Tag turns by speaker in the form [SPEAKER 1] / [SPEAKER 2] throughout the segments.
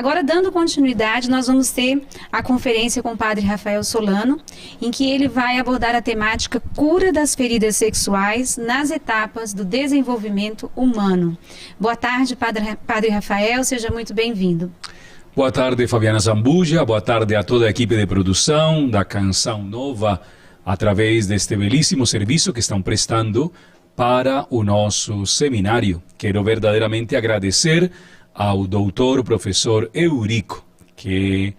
[SPEAKER 1] Agora, dando continuidade, nós vamos ter a conferência com o Padre Rafael Solano, em que ele vai abordar a temática cura das feridas sexuais nas etapas do desenvolvimento humano. Boa tarde, Padre Rafael, seja muito bem-vindo.
[SPEAKER 2] Boa tarde, Fabiana Zambuja, boa tarde a toda a equipe de produção da Canção Nova, através deste belíssimo serviço que estão prestando para o nosso seminário. Quero verdadeiramente agradecer ao doutor professor Eurico, que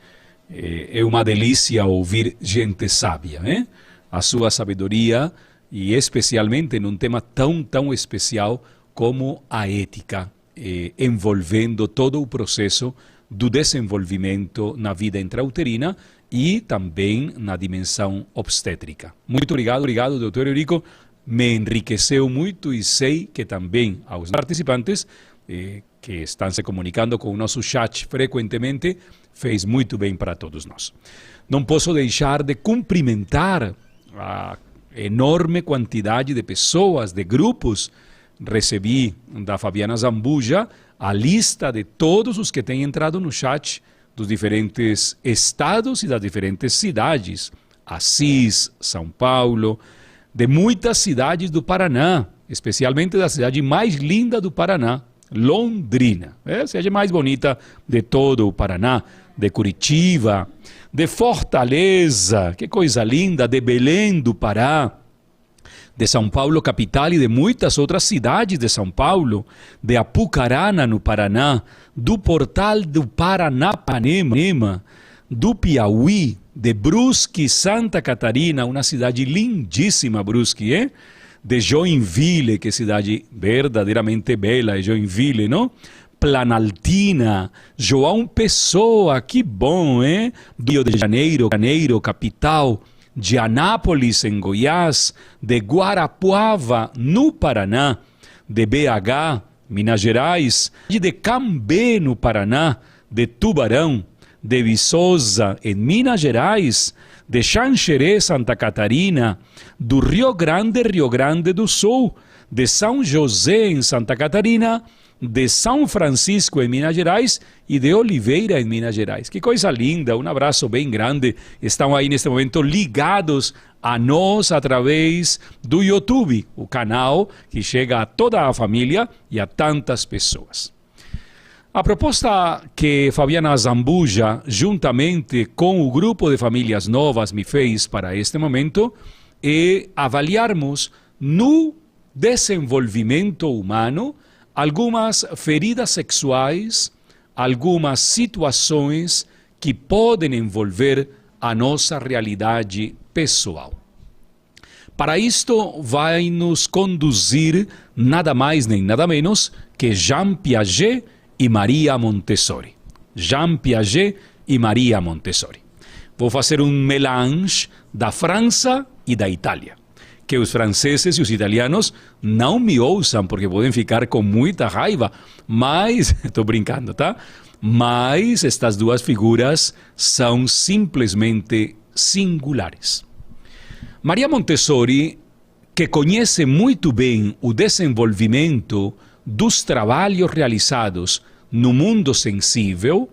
[SPEAKER 2] é uma delícia ouvir gente sábia, né? A sua sabedoria, e especialmente num tema tão especial como a ética, envolvendo todo o processo do desenvolvimento na vida intrauterina e também na dimensão obstétrica. Muito obrigado, doutor Eurico. Me enriqueceu muito e sei que também aos participantes que estão se comunicando com o nosso chat frequentemente, fez muito bem para todos nós. Não posso deixar de cumprimentar a enorme quantidade de pessoas, de grupos. Recebi da Fabiana Zambuja a lista de todos os que têm entrado no chat dos diferentes estados e das diferentes cidades. Assis, São Paulo, de muitas cidades do Paraná, especialmente da cidade mais linda do Paraná, Londrina, a cidade mais bonita de todo o Paraná, de Curitiba, de Fortaleza, que coisa linda, de Belém do Pará, de São Paulo capital e de muitas outras cidades de São Paulo, de Apucarana no Paraná, do Portal do Paranapanema, do Piauí, de Brusque, Santa Catarina, uma cidade lindíssima, Brusque, de Joinville, que é cidade verdadeiramente bela, é Joinville, não? Planaltina, João Pessoa, que bom, do Rio de Janeiro, capital, de Anápolis, em Goiás, de Guarapuava, no Paraná, de BH, Minas Gerais, de Cambé, no Paraná, de Tubarão, de Viçosa, em Minas Gerais, de Xanxerê, Santa Catarina, do Rio Grande do Sul, de São José, em Santa Catarina, de São Francisco, em Minas Gerais, e de Oliveira, em Minas Gerais. Que coisa linda, um abraço bem grande. Estão aí neste momento ligados a nós através do YouTube, o canal que chega a toda a família e a tantas pessoas. A proposta que Fabiana Zambuja, juntamente com o grupo de famílias novas, me fez para este momento é avaliarmos no desenvolvimento humano algumas feridas sexuais, algumas situações que podem envolver a nossa realidade pessoal. Para isto vai nos conduzir nada mais nem nada menos que Jean Piaget e Maria Montessori. Jean Piaget e Maria Montessori. Vou fazer um melange da França e da Itália. Que os franceses e os italianos não me ouçam, porque podem ficar com muita raiva, mas, estou brincando, tá? Mas estas duas figuras são simplesmente singulares. Maria Montessori, que conhece muito bem o desenvolvimento dos trabalhos realizados no mundo sensível,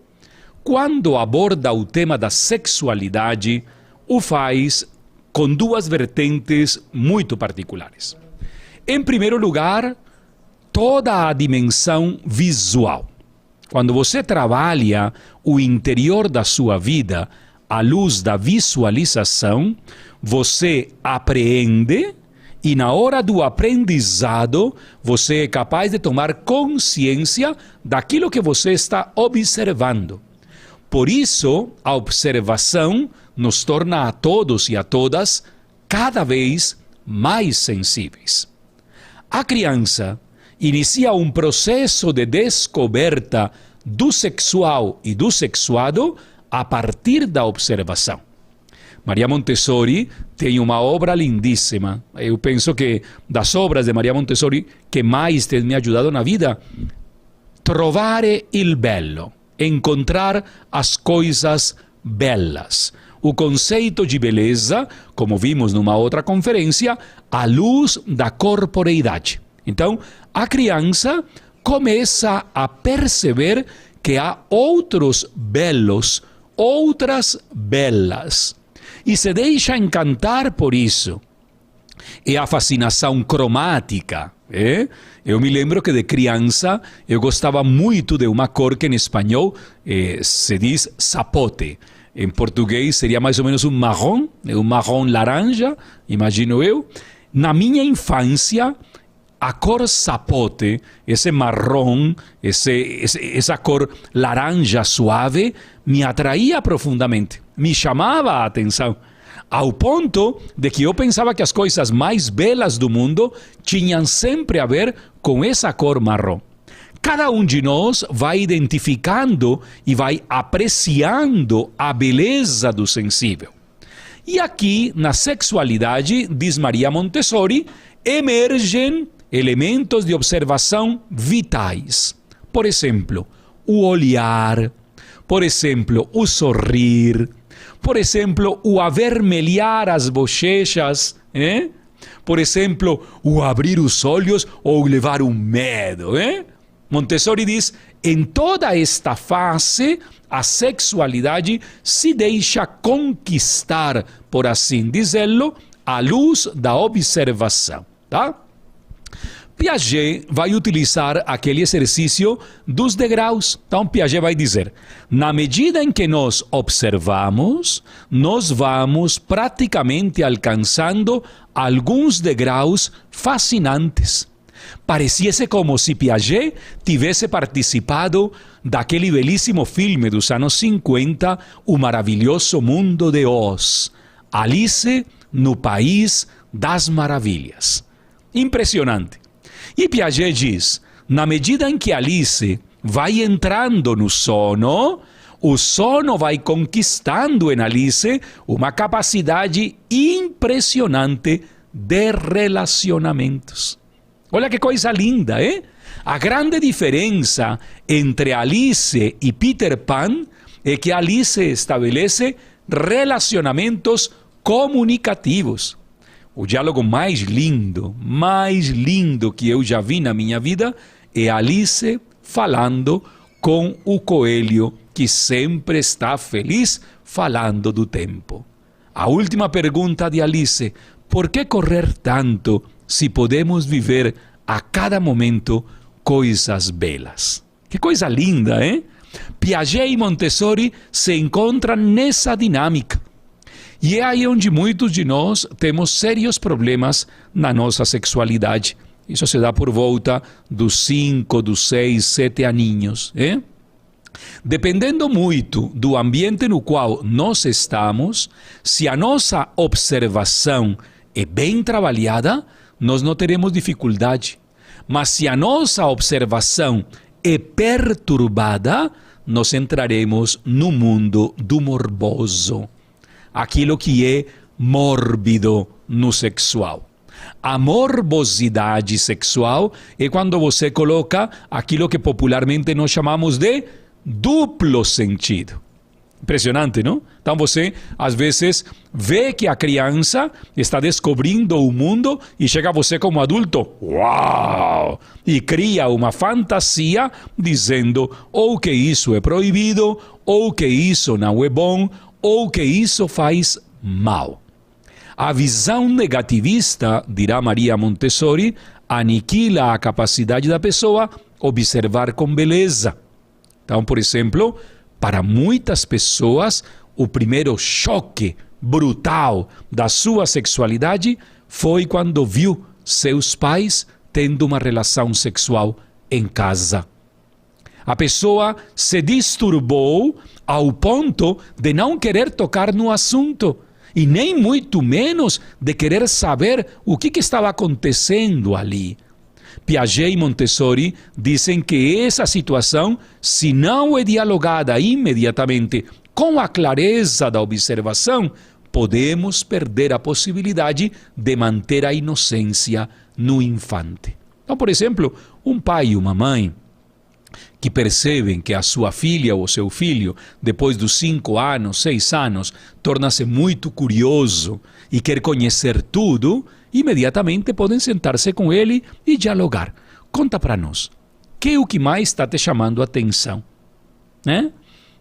[SPEAKER 2] quando aborda o tema da sexualidade, o faz com duas vertentes muito particulares. Em primeiro lugar, toda a dimensão visual. Quando você trabalha o interior da sua vida à luz da visualização, você apreende e na hora do aprendizado, você é capaz de tomar consciência daquilo que você está observando. Por isso, a observação nos torna a todos e a todas cada vez mais sensíveis. A criança inicia um processo de descoberta do sexual e do sexuado a partir da observação. Maria Montessori tem uma obra lindíssima. Eu penso que das obras de Maria Montessori que mais tem me ajudado na vida, trovare il bello, encontrar as coisas belas. O conceito de beleza, como vimos numa outra conferência, à luz da corporeidade. Então, a criança começa a perceber que há outros belos, outras belas. E se deixa encantar por isso. É a fascinação cromática. Eu me lembro que de criança eu gostava muito de uma cor que em espanhol se diz sapote. Em português seria mais ou menos um marrom laranja, imagino eu. Na minha infância, a cor sapote, esse marrom, essa cor laranja suave, me atraía profundamente, me chamava a atenção. Ao ponto de que eu pensava que as coisas mais belas do mundo tinham sempre a ver com essa cor marrom. Cada um de nós vai identificando e vai apreciando a beleza do sensível. E aqui, na sexualidade, diz Maria Montessori, emergem elementos de observação vitais. Por exemplo, o olhar, por exemplo, o sorrir, por exemplo, o avermelhar as bochechas, por exemplo, o abrir os olhos ou levar um medo. Montessori diz, em toda esta fase, a sexualidade se deixa conquistar, por assim dizê-lo, à luz da observação. Tá? Piaget vai utilizar aquele exercício dos degraus. Então, Piaget vai dizer, na medida em que nós observamos, nós vamos praticamente alcançando alguns degraus fascinantes. Parecia-se como se Piaget tivesse participado daquele belíssimo filme dos anos 50, O Maravilhoso Mundo de Oz, Alice no País das Maravilhas. Impressionante. E Piaget diz, na medida em que Alice vai entrando no sono, o sono vai conquistando em Alice uma capacidade impressionante de relacionamentos. Olha que coisa linda, A grande diferença entre Alice e Peter Pan é que Alice estabelece relacionamentos comunicativos. O diálogo mais lindo que eu já vi na minha vida é Alice falando com o coelho que sempre está feliz falando do tempo. A última pergunta de Alice, por que correr tanto se podemos viver a cada momento coisas belas? Que coisa linda, Piaget e Montessori se encontram nessa dinâmica. E é aí onde muitos de nós temos sérios problemas na nossa sexualidade. Isso se dá por volta dos 5, dos 6, 7 aninhos. Dependendo muito do ambiente no qual nós estamos, se a nossa observação é bem trabalhada, nós não teremos dificuldade. Mas se a nossa observação é perturbada, nós entraremos no mundo do morboso. Aquilo que é mórbido no sexual. A morbosidade sexual é quando você coloca aquilo que popularmente nós chamamos de duplo sentido. Impressionante, não? Então você, às vezes, vê que a criança está descobrindo o mundo e chega a você como adulto, uau! E cria uma fantasia dizendo ou que isso é proibido, ou que isso não é bom, ou que isso faz mal. A visão negativista, dirá Maria Montessori, aniquila a capacidade da pessoa observar com beleza. Então, por exemplo, para muitas pessoas, o primeiro choque brutal da sua sexualidade foi quando viu seus pais tendo uma relação sexual em casa. A pessoa se disturbou ao ponto de não querer tocar no assunto e nem muito menos de querer saber o que estava acontecendo ali. Piaget e Montessori dizem que essa situação, se não é dialogada imediatamente com a clareza da observação, podemos perder a possibilidade de manter a inocência no infante. Então, por exemplo, um pai e uma mãe que percebem que a sua filha ou seu filho, depois dos 5 anos, 6 anos, torna-se muito curioso e quer conhecer tudo, imediatamente podem sentar-se com ele e dialogar. Conta para nós, que é o que mais está te chamando a atenção? né?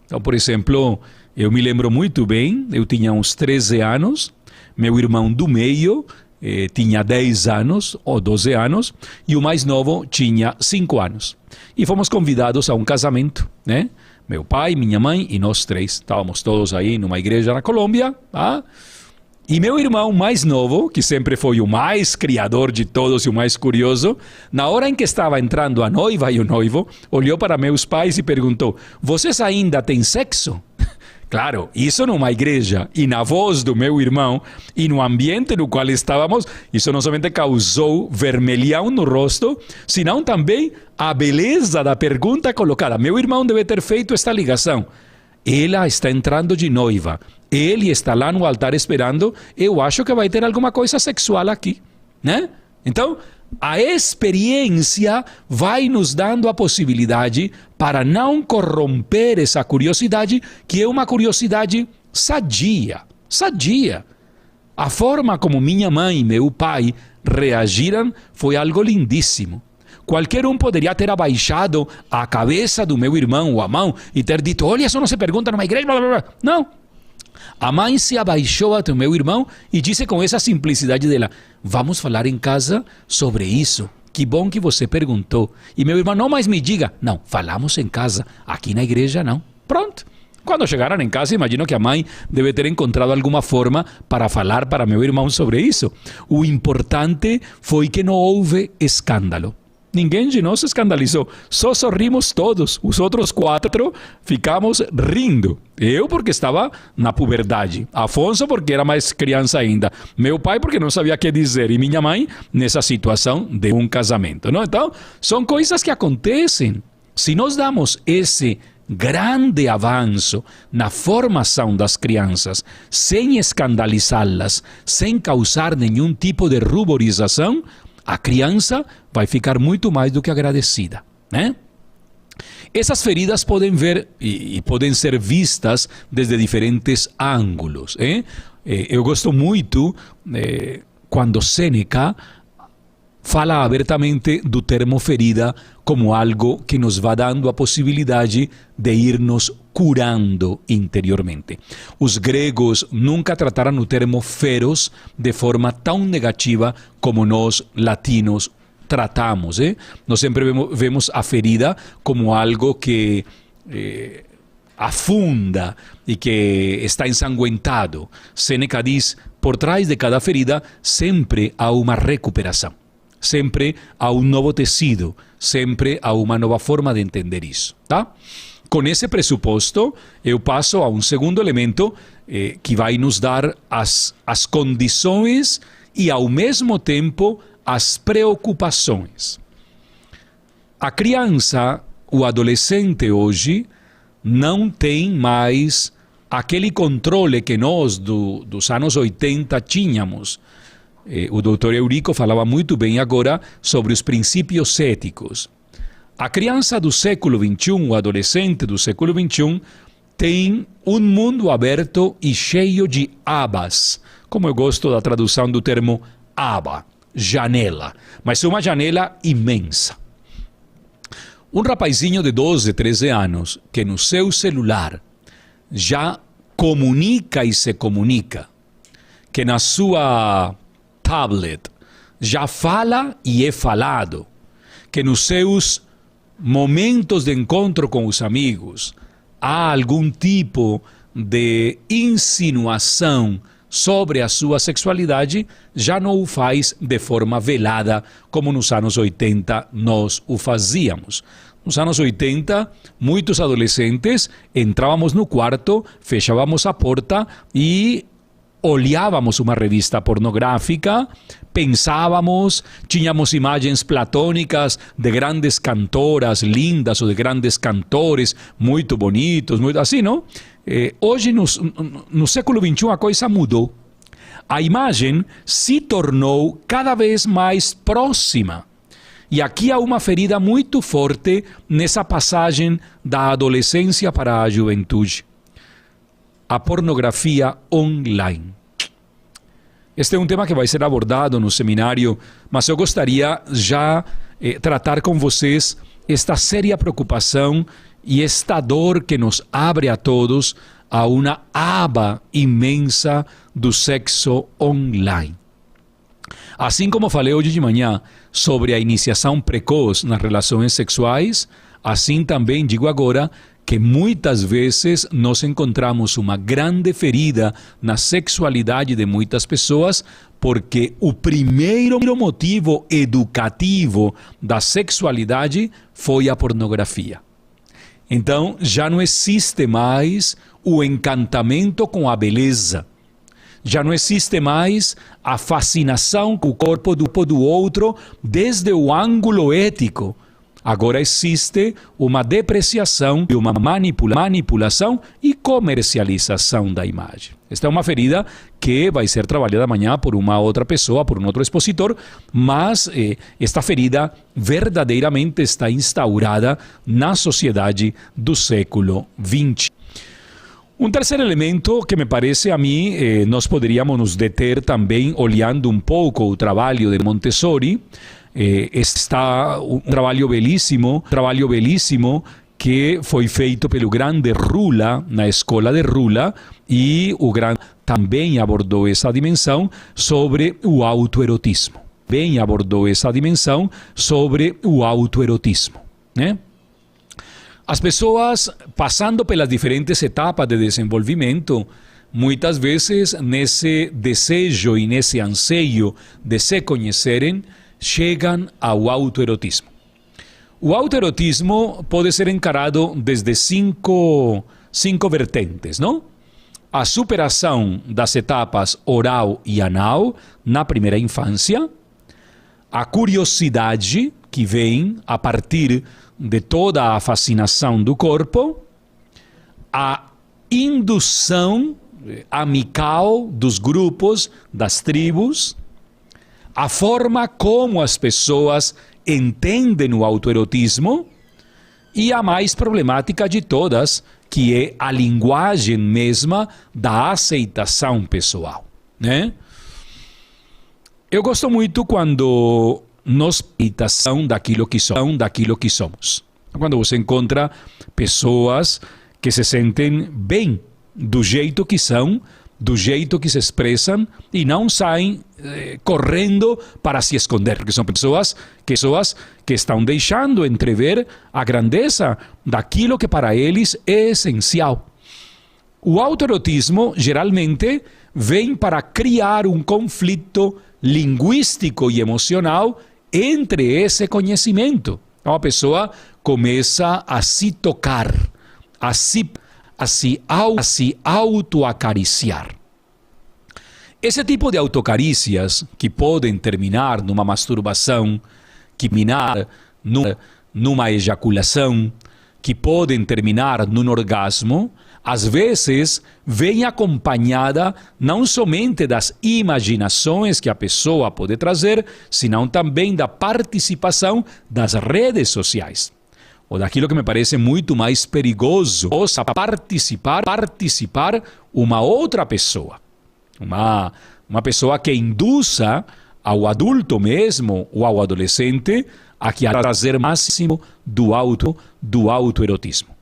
[SPEAKER 2] Então, por exemplo, eu me lembro muito bem, eu tinha uns 13 anos, meu irmão do meio tinha 10 anos ou 12 anos e o mais novo tinha 5 anos. E fomos convidados a um casamento, né? Meu pai, minha mãe e nós três. Estávamos todos aí numa igreja na Colômbia, tá? E meu irmão mais novo, que sempre foi o mais criador de todos e o mais curioso, na hora em que estava entrando a noiva e o noivo, olhou para meus pais e perguntou: vocês ainda têm sexo? Claro, isso numa igreja e na voz do meu irmão e no ambiente no qual estávamos, isso não somente causou vermelhão no rosto, senão também a beleza da pergunta colocada. Meu irmão deve ter feito esta ligação. Ela está entrando de noiva, ele está lá no altar esperando, eu acho que vai ter alguma coisa sexual aqui, né? Então, a experiência vai nos dando a possibilidade para não corromper essa curiosidade, que é uma curiosidade sadia. Sadia. A forma como minha mãe e meu pai reagiram foi algo lindíssimo. Qualquer um poderia ter abaixado a cabeça do meu irmão ou a mão e ter dito: olha, isso não se pergunta numa igreja, blá, blá, blá. Não. A mãe se abaixou até o meu irmão e disse com essa simplicidade dela: vamos falar em casa sobre isso. Que bom que você perguntou. E meu irmão: não mais me diga. Não, falamos em casa. Aqui na igreja não. Pronto. Quando chegaram em casa, imagino que a mãe deve ter encontrado alguma forma para falar para meu irmão sobre isso. O importante foi que não houve escândalo. Ninguém de nós se escandalizou, só sorrimos todos. Os outros 4 ficamos rindo. Eu porque estava na puberdade, Afonso porque era mais criança ainda, meu pai porque não sabia o que dizer e minha mãe nessa situação de um casamento, não? Então, são coisas que acontecem. Se nós damos esse grande avanço na formação das crianças, sem escandalizá-las, sem causar nenhum tipo de ruborização, a criança vai ficar muito mais do que agradecida, né? Essas feridas podem ver e podem ser vistas desde diferentes ângulos. Eu gosto muito quando Sêneca fala abertamente do termo ferida como algo que nos vai dando a possibilidade de ir nos curando interiormente. Os gregos nunca trataram o termo feros de forma tão negativa como nós latinos tratamos. Nós sempre vemos a ferida como algo que afunda e que está ensanguentado. Sêneca diz: por trás de cada ferida sempre há uma recuperação. Sempre há um novo tecido, sempre há uma nova forma de entender isso, tá? Com esse pressuposto, eu passo a um segundo elemento que vai nos dar as condições e, ao mesmo tempo, as preocupações. A criança, o adolescente hoje, não tem mais aquele controle que nós, dos anos 80, tínhamos. O doutor Eurico falava muito bem agora sobre os princípios éticos. A criança do século XXI, o adolescente do século XXI, tem um mundo aberto e cheio de abas. Como eu gosto da tradução do termo aba, janela. Mas é uma janela imensa. Um rapazinho de 12, 13 anos, que no seu celular já comunica e se comunica, que na sua tablet já fala e é falado, que nos seus momentos de encontro com os amigos há algum tipo de insinuação sobre a sua sexualidade, já não o faz de forma velada como nos anos 80 nós o fazíamos. Nos anos 80, muitos adolescentes entrávamos no quarto, fechávamos a porta e olhávamos uma revista pornográfica, pensávamos, tínhamos imagens platônicas de grandes cantoras lindas ou de grandes cantores muito bonitos, muito assim, não? Hoje, no século XXI, a coisa mudou. A imagem se tornou cada vez mais próxima. E aqui há uma ferida muito forte nessa passagem da adolescência para a juventude. A pornografia online. Este é um tema que vai ser abordado no seminário, mas eu gostaria já tratar com vocês esta séria preocupação e esta dor que nos abre a todos a uma aba imensa do sexo online. Assim como falei hoje de manhã sobre a iniciação precoce nas relações sexuais, assim também digo agora que muitas vezes nós encontramos uma grande ferida na sexualidade de muitas pessoas porque o primeiro motivo educativo da sexualidade foi a pornografia. Então, já não existe mais o encantamento com a beleza. Já não existe mais a fascinação com o corpo do outro desde o ângulo ético. Agora existe uma depreciação e uma manipulação e comercialização da imagem. Esta é uma ferida que vai ser trabalhada amanhã por uma outra pessoa, por um outro expositor, mas esta ferida verdadeiramente está instaurada na sociedade do século XX. Um terceiro elemento que me parece a mim, nós poderíamos nos deter também olhando um pouco o trabalho de Montessori. Está um trabalho belíssimo que foi feito pelo grande Rula, na escola de Rula, e o grande também abordou essa dimensão sobre o autoerotismo. Né? As pessoas, passando pelas diferentes etapas de desenvolvimento, muitas vezes nesse desejo e nesse anseio de se conhecerem, chegam ao autoerotismo. O autoerotismo pode ser encarado desde cinco vertentes, não? A superação das etapas oral e anal na primeira infância, a curiosidade que vem a partir de toda a fascinação do corpo, a indução amical dos grupos, das tribos, a forma como as pessoas entendem o autoerotismo e a mais problemática de todas, que é a linguagem mesma da aceitação pessoal, né? Eu gosto muito quando nós aceitação daquilo que somos. Quando você encontra pessoas que se sentem bem do jeito que são, do jeito que se expressam e não saem correndo para se esconder, porque são pessoas que estão deixando entrever a grandeza daquilo que para eles é essencial. O autoerotismo geralmente vem para criar um conflito linguístico e emocional entre esse conhecimento. Então a pessoa começa a se tocar, a se autoacariciar. Esse tipo de autocarícias, que podem terminar numa masturbação, que terminar numa ejaculação, que podem terminar num orgasmo, às vezes vem acompanhada não somente das imaginações que a pessoa pode trazer, senão também da participação das redes sociais. Ou daquilo que me parece muito mais perigoso, participar uma outra pessoa. Uma pessoa que induza ao adulto mesmo ou ao adolescente a trazer máximo do autoerotismo.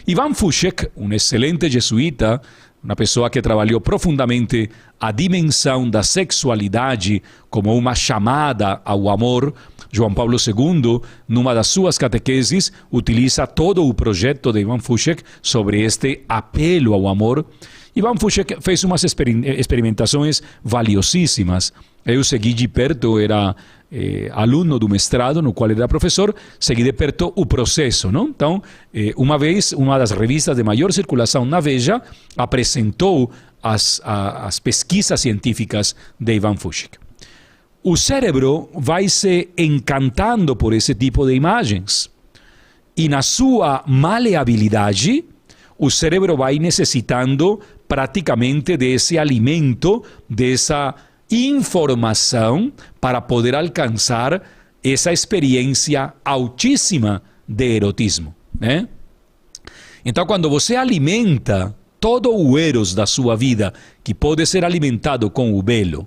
[SPEAKER 2] Ivan Fušek, um excelente jesuíta, uma pessoa que trabalhou profundamente a dimensão da sexualidade como uma chamada ao amor, João Paulo II, numa das suas catequeses, utiliza todo o projeto de Ivan Fušek sobre este apelo ao amor. Ivan Fušek fez umas experimentações valiosíssimas. Eu segui de perto, era aluno do mestrado, no qual era professor, segui de perto o processo, não? Então, uma vez, uma das revistas de maior circulação na Veja apresentou as pesquisas científicas de Ivan Fušek. O cérebro vai se encantando por esse tipo de imagens. E na sua maleabilidade, o cérebro vai necessitando praticamente desse alimento, dessa informação para poder alcançar essa experiência altíssima de erotismo, né? Então, quando você alimenta todo o eros da sua vida, que pode ser alimentado com o belo,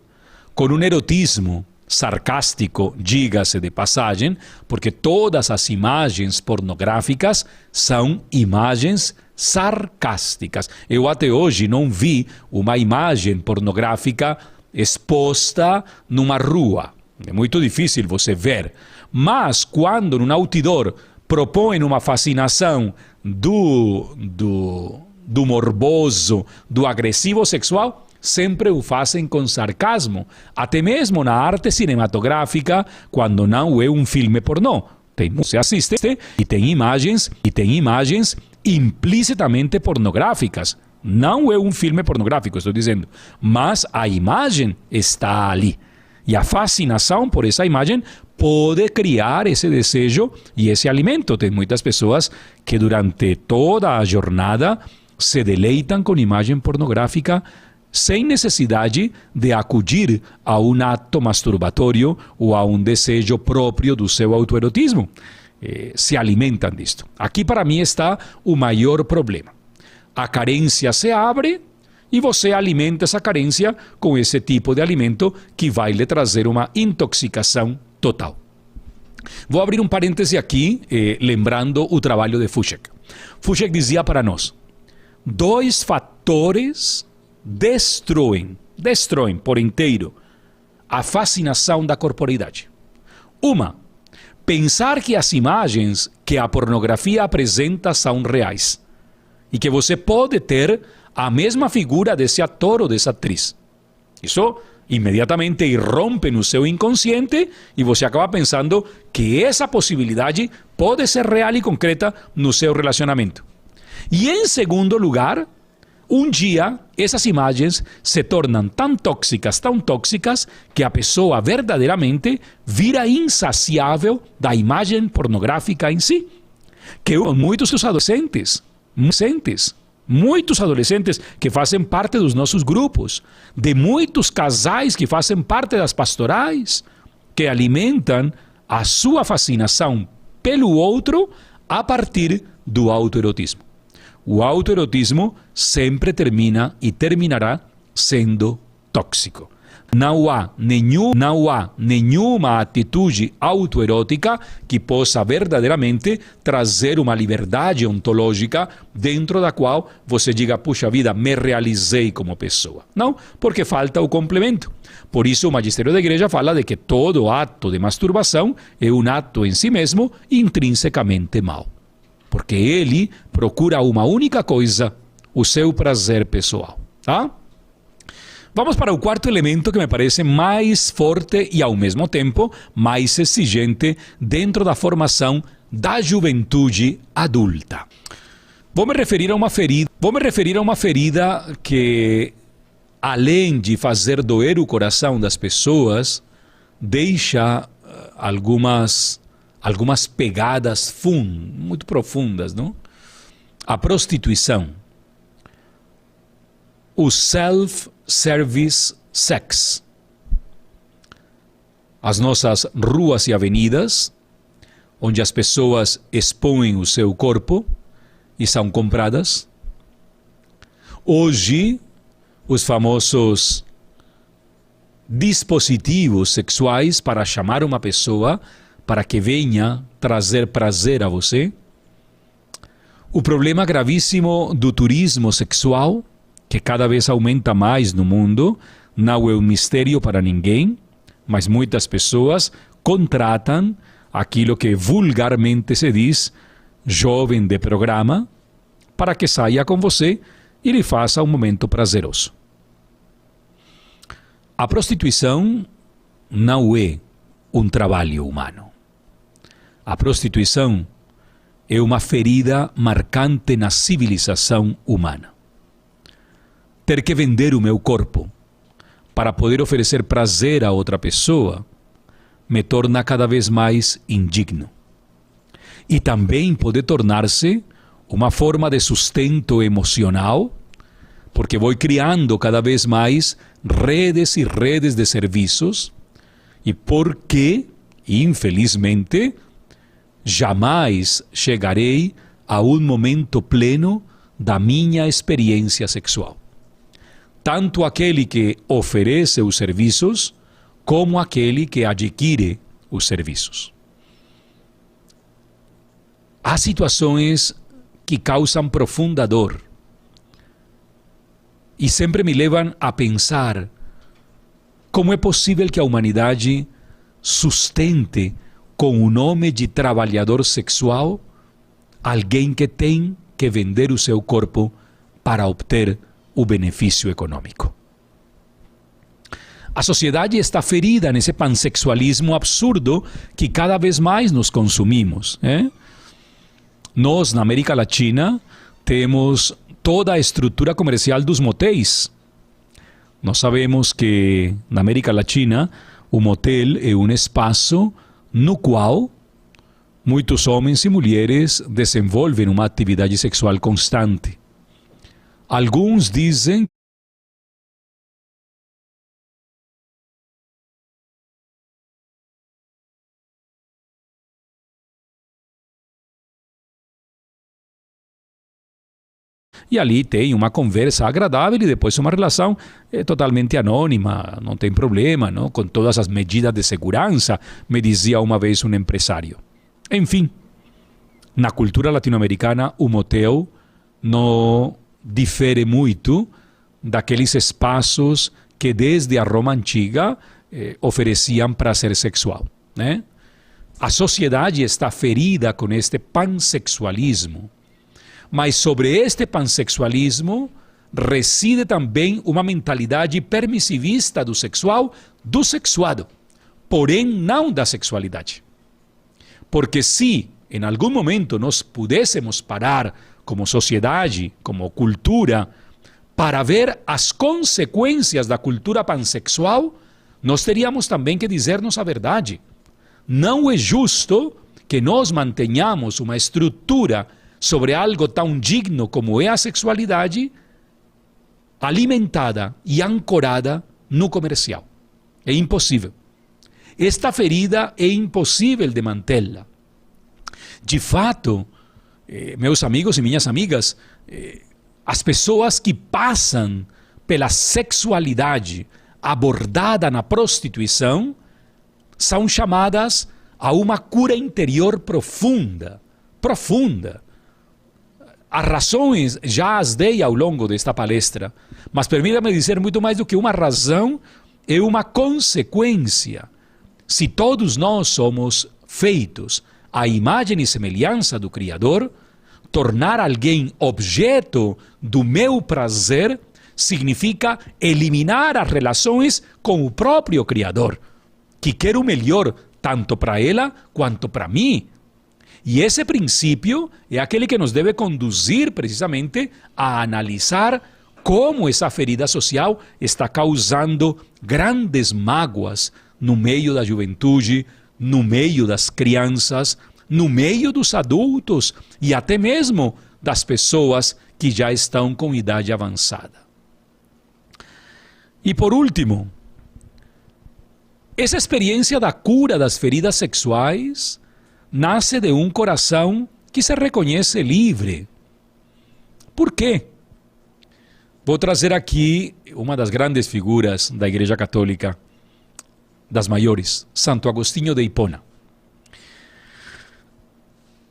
[SPEAKER 2] com um erotismo sarcástico, diga-se de passagem, porque todas as imagens pornográficas são imagens sarcásticas. Eu até hoje não vi uma imagem pornográfica exposta numa rua. É muito difícil você ver. Mas quando um outdoor propõe uma fascinação do morboso, do agressivo sexual, sempre o fazem com sarcasmo. Até mesmo na arte cinematográfica, quando não é um filme pornô. Você assiste e tem imagens implicitamente pornográficas. Não é um filme pornográfico, estou dizendo. Mas a imagem está ali. E a fascinação por essa imagem pode criar esse desejo e esse alimento. Tem muitas pessoas que durante toda a jornada se deleitam com imagem pornográfica sem necessidade de acudir a um ato masturbatório ou a um desejo próprio do seu autoerotismo. Se alimentam disto. Aqui para mim está o maior problema. A carência se abre e você alimenta essa carência com esse tipo de alimento que vai lhe trazer uma intoxicação total. Vou abrir um parêntese aqui, lembrando o trabalho de Fushek. Fushek dizia para nós, 2 fatores destroem por inteiro a fascinação da corporeidade. Uma, pensar que as imagens que a pornografia apresenta são reais e que você pode ter a mesma figura desse ator ou dessa atriz. Isso imediatamente irrompe no seu inconsciente e você acaba pensando que essa possibilidade pode ser real e concreta no seu relacionamento. E em segundo lugar, um dia essas imagens se tornam tão tóxicas, que a pessoa verdadeiramente vira insaciável da imagem pornográfica em si. Que muitos adolescentes que fazem parte dos nossos grupos, de muitos casais que fazem parte das pastorais, que alimentam a sua fascinação pelo outro a partir do autoerotismo. O autoerotismo sempre termina e terminará sendo tóxico. Não há nenhuma atitude autoerótica que possa verdadeiramente trazer uma liberdade ontológica dentro da qual você diga, puxa vida, me realizei como pessoa. Não, porque falta o complemento. Por isso o magistério da igreja fala de que todo ato de masturbação é um ato em si mesmo intrinsecamente mau. Porque ele procura uma única coisa, o seu prazer pessoal. Tá? Vamos para o quarto elemento que me parece mais forte e ao mesmo tempo mais exigente dentro da formação da juventude adulta. Vou me referir a uma ferida que, além de fazer doer o coração das pessoas, deixa algumas pegadas muito profundas, não? A prostituição. O self-service sex. As nossas ruas e avenidas, onde as pessoas expõem o seu corpo e são compradas. Hoje, os famosos dispositivos sexuais para chamar uma pessoa para que venha trazer prazer a você. O problema gravíssimo do turismo sexual, que cada vez aumenta mais no mundo, não é um mistério para ninguém, mas muitas pessoas contratam aquilo que vulgarmente se diz jovem de programa para que saia com você e lhe faça um momento prazeroso. A prostituição não é um trabalho humano. A prostituição é uma ferida marcante na civilização humana. Ter que vender o meu corpo para poder oferecer prazer a outra pessoa me torna cada vez mais indigno. E também pode tornar-se uma forma de sustento emocional, porque vou criando cada vez mais redes e redes de serviços, e porque, infelizmente, jamais chegarei a um momento pleno da minha experiência sexual. Tanto aquele que oferece os serviços, como aquele que adquire os serviços. Há situações que causam profunda dor e sempre me levam a pensar como é possível que a humanidade sustente com o nome de trabalhador sexual alguém que tem que vender o seu corpo para obter o benefício econômico. A sociedade está ferida nesse pansexualismo absurdo que cada vez mais nos consumimos. Nós, na América Latina, temos toda a estrutura comercial dos motéis. Nós sabemos que na América Latina o motel é um espaço no qual muitos homens e mulheres desenvolvem uma atividade sexual constante. Alguns dizem e ali tem uma conversa agradável e depois uma relação totalmente anônima, não tem problema, não? Com todas as medidas de segurança, me dizia uma vez um empresário. Enfim, na cultura latino-americana, o motel não difere muito daqueles espaços que desde a Roma antiga ofereciam prazer sexual. A sociedade está ferida com este pansexualismo. Mas sobre este pansexualismo reside também uma mentalidade permissivista do sexual, do sexuado, porém não da sexualidade. Porque se em algum momento nós pudéssemos parar como sociedade, como cultura, para ver as consequências da cultura pansexual, nós teríamos também que dizer-nos a verdade. Não é justo que nós mantenhamos uma estrutura sobre algo tão digno como é a sexualidade, alimentada e ancorada no comercial. É impossível. Esta ferida é impossível de mantê-la. De fato, meus amigos e minhas amigas, as pessoas que passam pela sexualidade abordada na prostituição são chamadas a uma cura interior profunda. As razões já as dei ao longo desta palestra, mas permita-me dizer muito mais do que uma razão, é uma consequência. Se todos nós somos feitos à imagem e semelhança do Criador, tornar alguém objeto do meu prazer significa eliminar as relações com o próprio Criador, que quer o melhor tanto para ela quanto para mim. E esse princípio é aquele que nos deve conduzir precisamente a analisar como essa ferida social está causando grandes mágoas no meio da juventude, no meio das crianças, no meio dos adultos e até mesmo das pessoas que já estão com idade avançada. E por último, essa experiência da cura das feridas sexuais nasce de um coração que se reconhece livre. Por quê? Vou trazer aqui uma das grandes figuras da Igreja Católica, das maiores, Santo Agostinho de Hipona.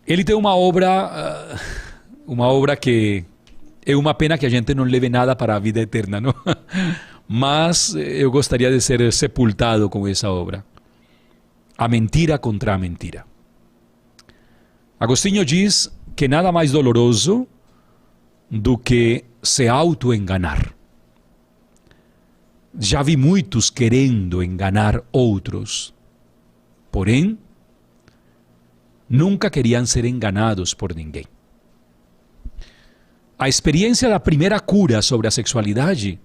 [SPEAKER 2] Ele tem uma obra que é uma pena que a gente não leve nada para a vida eterna, não? Mas eu gostaria de ser sepultado com essa obra. A mentira contra a mentira. Agostinho diz que nada mais doloroso do que se autoenganar. Já vi muitos querendo enganar outros, porém, nunca queriam ser enganados por ninguém. A experiência da primeira cura sobre a sexualidade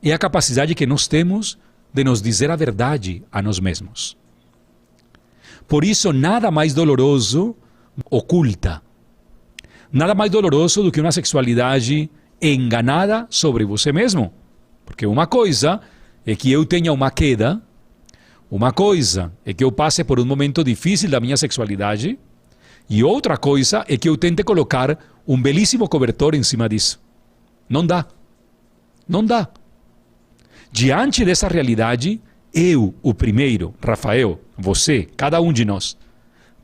[SPEAKER 2] é a capacidade que nós temos de nos dizer a verdade a nós mesmos. Por isso, nada mais doloroso oculta. Nada mais doloroso do que uma sexualidade enganada sobre você mesmo. Porque uma coisa é que eu tenha uma queda, uma coisa é que eu passe por um momento difícil da minha sexualidade, e outra coisa é que eu tente colocar um belíssimo cobertor em cima disso. Não dá. Não dá. Diante dessa realidade, eu, o primeiro, Rafael, você, cada um de nós,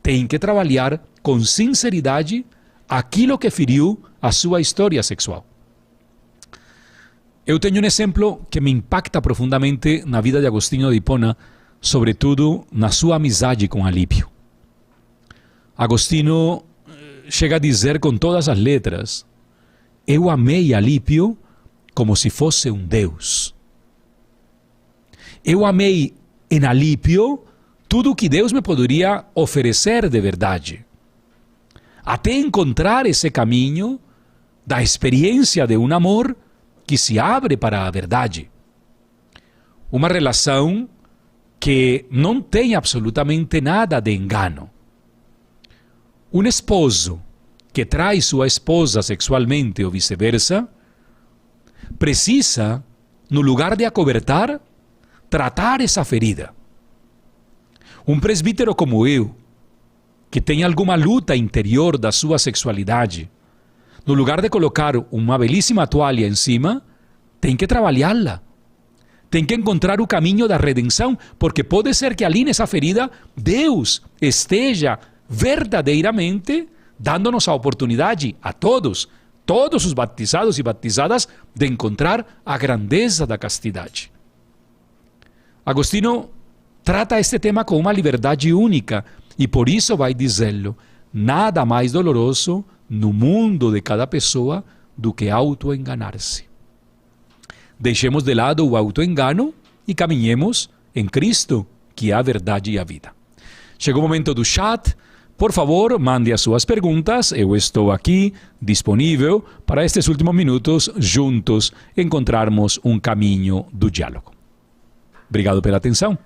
[SPEAKER 2] tem que trabalhar com sinceridade aquilo que feriu a sua história sexual. Eu tenho um exemplo que me impacta profundamente na vida de Agostinho de Hipona, sobretudo na sua amizade com Alípio. Agostinho chega a dizer com todas as letras: eu amei Alípio como se fosse um Deus. Eu amei em Alípio tudo o que Deus me poderia oferecer de verdade. Até encontrar esse caminho da experiência de um amor que se abre para a verdade. Uma relação que não tem absolutamente nada de engano. Um esposo que trai sua esposa sexualmente ou vice-versa, precisa, no lugar de acobertar, tratar essa ferida. Um presbítero como eu, que tem alguma luta interior da sua sexualidade, no lugar de colocar uma belíssima toalha em cima, tem que trabalhá-la. Tem que encontrar o caminho da redenção, porque pode ser que ali nessa ferida, Deus esteja verdadeiramente dando-nos a oportunidade a todos os batizados e batizadas, de encontrar a grandeza da castidade. Agostinho trata este tema com uma liberdade única e por isso vai dizê-lo: nada mais doloroso no mundo de cada pessoa do que autoenganar-se. Deixemos de lado o autoengano e caminhemos em Cristo, que é a verdade e a vida. Chegou o momento do chat. Por favor, mande as suas perguntas. Eu estou aqui, disponível, para estes últimos minutos, juntos, encontrarmos um caminho do diálogo. Obrigado pela atenção.